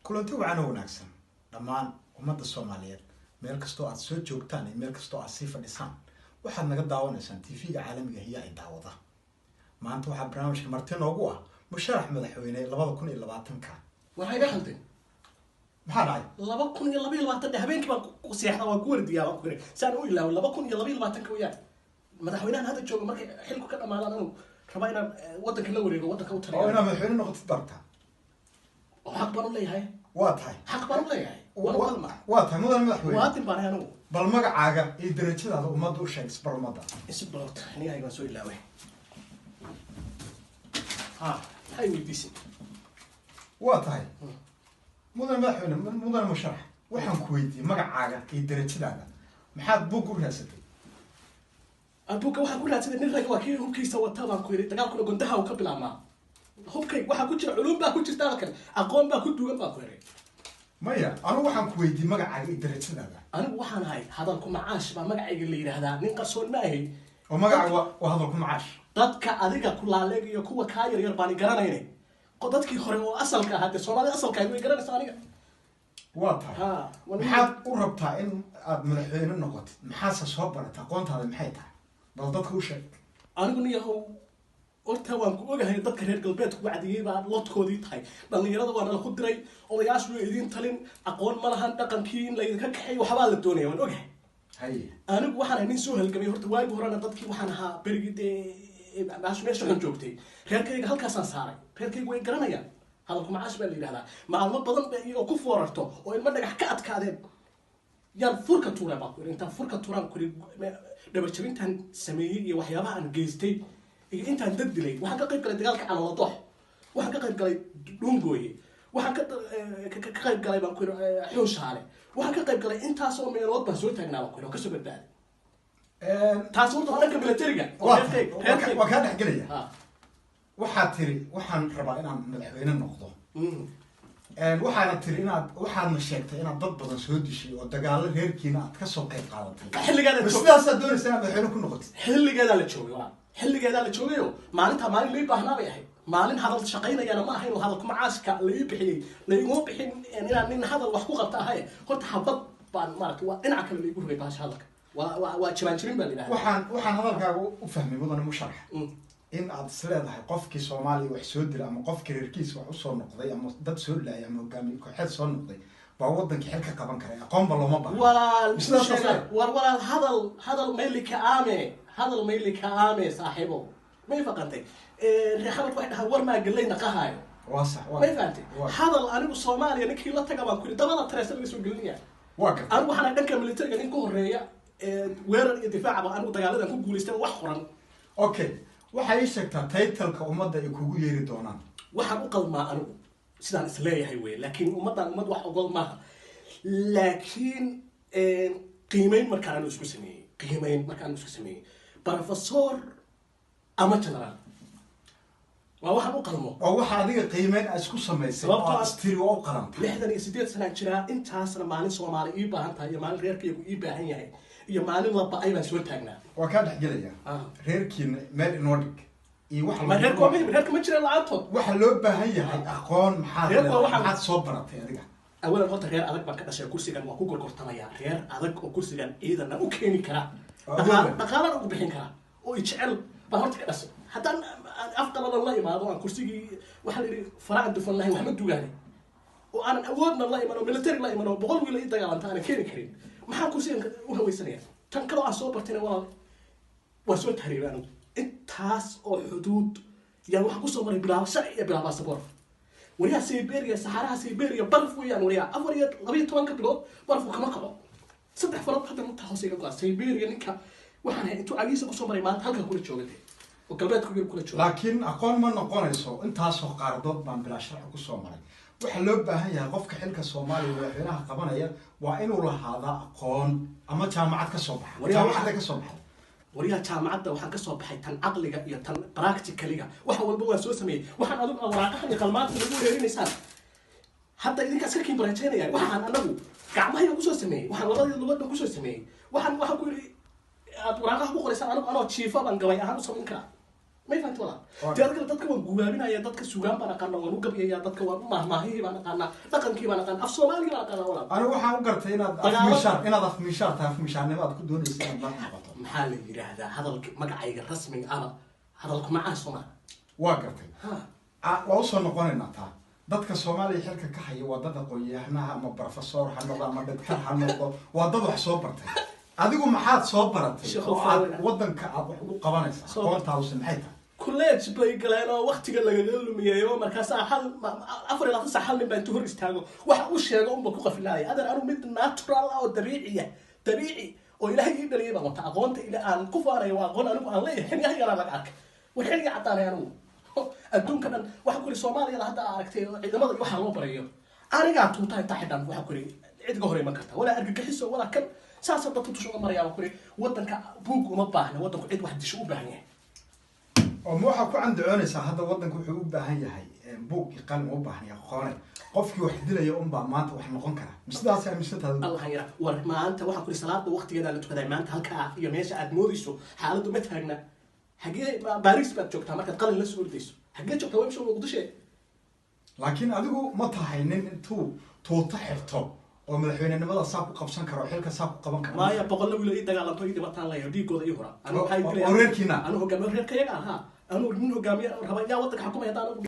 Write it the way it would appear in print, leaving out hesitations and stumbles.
kulanti wacan wanaagsan dhammaan ummadda Soomaaliyeed meel kastoo aad soo joogtaan iyo meel kastoo aad sii fadhisaan waxaad naga daawanaysaan TV-ga caalamiga ah ee daawada maanta waxa barnaamijka marti noogu ah musharax madaxweyne 2020ka waxay iga xaltay maxaa dhacay 2022 habeenkii baan ku seexda waan ku wardiyaa waan ku yiri saan u ilaawo 2022 weeyaan madaxweynahan hadda jooga markay xilku ka dhamaadaan inuu raba inaan wadanka la wareego wadanka u tariyo oo inaa madaxweyne noqotid darta xaq baan u leeyahay waa tahay xaq baan u leeyahay waa tahay mudan madaxweyne waatin baan anigu bal magacaaga iyo darajadaada ummadda u sheeg isbarmada isbroot aniga ayaan soo ilaaway hay weydiisin waa tahay mudan madaxweyne mudan musharax waxaan ku weydiiyey magacaaga iyo darajadaada maxaad buug u raasatay abuka waxaan ku raadsaday nin rag waa kii hubkiisa wata baan ku yiri dagaalkuna gondaha uu ka bilaabmaa hubkay waxaa ku jira culum baa ku jirta halkan aqoon baa ku duugan baa ku yiri maya anigu waxaan ku weydiiyey magacaaga iyo darajadaada anigu waxaan ahay hadalku macaash baa magacayga la yiraahdaa nin qarsoon ma ahay oo magaca waa hadalku macaash dadka adiga ku laaleeg iyo kuwa ka yar baan garanaynay dadkii hore oo asalka ahaa de Soomaali asalka ay garanaysaa aniga waa tahay maxaad u rabtaa in aad madaxweyne noqotid maxaad soo barataa aqoontaada maxay tahay bal dadka u sheeg anigu niyahow horta waan ku ogahay dadka reer galbeedku wacdiyay baa lodkoodii tahay dhalinyarada waa nala ku diray odayaashu way idin talin aqoon ma lahan dhaqankii in la idinka kaxay waxbaa la doonaya waan ogahay anigu waxaan nin soo halgamay horta waagi horena dadkii waxaan ahaa berigii dee meesha xun joogtay reerkayga halkaasaan saaray reerkayga way garanayaan hadalku macaash baa la yidhahdaa maalmo badan ba iyagoo ku foorarto oo ilmo dhagax ka adkaadeen yaan furka tuuraa baa ku yiri intaan furka tuuraan ku yiri dhabarjabintaan sameeyey iyo waxyaabaha aan geystay iyo intaan dad dilay waxaan ka qayb galay dagaalka calooladoox waxaan ka qayb galay dhuungooye waxaan ka qayb galay baan ku yiri xuushaale waxaan ka qayb galay intaas oo meelood baan soo taagnaa baan ku yiri oo kasoo badbaaday taas horta dhanka militariga waa kaa dhex gelaya waxaad tiri waxaan rabaa inaan madaxweyne noqdo waxaana tiri waxaadna sheegtay inaad dad badan soo dishay oo dagaalo reerkiina aad kasoo qayb qaadatay sidaasaad doonaysa inaad madaxweyne ku noqotid xilligeedaa la joogay oo maalintaa maalin lii baahnaa bay ahayd maalin hadal shaqaynayana ma ahayn oo hadalku macaaska la ii bixiyey la iguma bixin inaan nin hadal wax ku qabta ahaye horta habad baan maaragtay waa dhinaca kale laigu rogay bahasha hadalka waa jibaan jirin baa la yidhahdaa waxaan hadalkaaga u fahmay mudane musharax in aad isleedahay qofkii Soomaaliya wax soo dira ama qofkii reerkiisa wax u soo noqday ama dad soo laayay ama hogaamiye kooxeed soo noqday baa wadankii xilka qaban karay aqoon ba looma baahan walaal hadal maylika aame saaxiibo may faqantay reexabad waxay dhahaa war maa galayna qahaayo waa sax may faqantay hadal anigu Soomaaliya ninkii la taga baan ku yiri dabada tareesa laga soo gelinaya anigu waxaan dhanka militariga nin ku horeeya weerar iyo difaac baan anigu dagaaladan ku guuleystay wax qoran okay waxay sheegtaa title-ka ummadda ay kugu yeeri doonaan waxaan u qalmaa anigu sidaan is leeyahay wey laakiin ummaddan ummad wax ogol maaha laakiin qiimeyn markaan isku sameeyey professor ama general waa waxaan u qalmo oo waxa adiga qiimeyn isku samaysay oo astiri oo qalantay 68 sano jiraa intaasna maalin Soomaali ii baahan tahay iyo maalin reerkaygu ii baahan yahay iyo maalin la baa ayaan soo taagnaa waa ka dhex gelaya reerkiina meel Nordic iyo wax ma reerka ma jira la'aantood waxa loo baahan yahay aqoon maxaad soo baratay adiga awalan horta reer adag baan ka dhashay kursigan waa ku gorgortamaya reer adag oo kursigan ciidana u keeni kara dhaqaalaha ugu bixin kara oo jecel baan horta ka dhashay haddaan afqalada la imaado aan kursigii waxa la yiri faraan dufan lahayn wax ma dugaanay oo aan awoodna la imaano military la imaano boqol wiil ay dagaalantaan aan keeni karin maxaa kursigan u hawaysanaya tan kale aan soo bartayna waa soo tahriiraan intaas oo xuduud yaan waxa ku soo maray bilaabo sharci iyo bilaabo saboor wariyaha Siberia Sahara Siberia barf weeyaan wariyaha 12 bilood barfu kama kaco saddex farood hadda inta hoosayga go'an Siberia ninka waxaan hay intuu agiisa ku soo maray maanta halka kula joogay oo galbeedku kula joogay laakiin aqoon ma noqonayso intaas oo qaardood baan bilaa sharci ku soo maray waxa loo baahan yahay qofka xilka Soomaaliya madaxweynaha qabanaya waa inuu lahaado aqoon ama jaamacad ka soo baxay jaamacad ka soo baxay wariyaha jaamacadda waxaan ka soo baxay tan aqliga iyo tan practicaliga waxa walba waan soo sameeyay waxaan adigu waraaqahan iyo qalmaanta lagu weerinaysaan hadda idinkaas ka kiimbarajeenaya waxaan anagu gacmaha ku soo sameeyay waxaan labada lugood ku soo sameeyay waxaan ku yiri aad waraaqaha ku qoraysan anigu anoo jiifa baan gabay ahaan u samayn karaa ما يفهمت ولا تذكر تذكر وجوابنا يا تذكر سجان بنقلنا ونوقف يا تذكر ما هي بنقلنا لكن كي بنقلنا أفصل ما بنقلنا ولا أنا وحنا قرت هنا ضف مشار تعرف مشار نبغى تكون دون إسلام ما محل هذا مقعي الرسمي أنا هذا لك معاه صنع واقرت وأوصل نقول النتا dadka Soomaaliya xilka ka haya wadada qoyahnaha ama professor xanada ama doctor xanado wadada wax soo bartay adigu maxaad soo baratay wadanka aad wax u qabanaysaa qoontaadu maxay tahay كلية بلاي قلنا وقت قال لك قالوا مياه مركز حل أفرض أخص حل من بنتهور يستاجو واحد وش يا قوم بكوقف في الله هذا أنا مد ناترال أو طبيعي وإلهي يقدر يبغى متعقونت إلى أن كفار يواقون أنا الله حين يهي أنا معك والحين يعطاني أنا الدون كمان واحد كل سومالي لا هذا عرفتي إذا ما ضي واحد مو بريء أنا قاعد توتاي تحت عن واحد كل عيد جهري ما كرته ولا أرجع حسه ولا كم ساسة تطوشوا مريم كل ودن بوق وما باهنا ودن عيد واحد شو باهني وموحى كو عند عونيسا هذا ودنك wuxuu u baahan yahay buug qalin u baahan yahay qoone qofkii wax dilaya un baa maanta wax noqon kara misdaas ay misdaada Allah hayra war maanta waxa ku salaada waqtigeeda la tukaday maanta halka iyo meesha aad moodayso xaaladu ma taagna hagee Paris baad joogtaa marka qalin la soo ordayso hagee joogtaa way soo muqdisho laakiin adigu ma tahay nin intuu tuuta xirto oo madaxweynenimada saab ku qabsan karo xilka saab ku qaban karo maaya boqol wiil ay dagaalanto ay dibataan la yidhiigooda iyo hora anu waxay reerkiina anu hogaamiye reerkayaga aha anu nin hogaamiye raba yaa wadanka xukumayda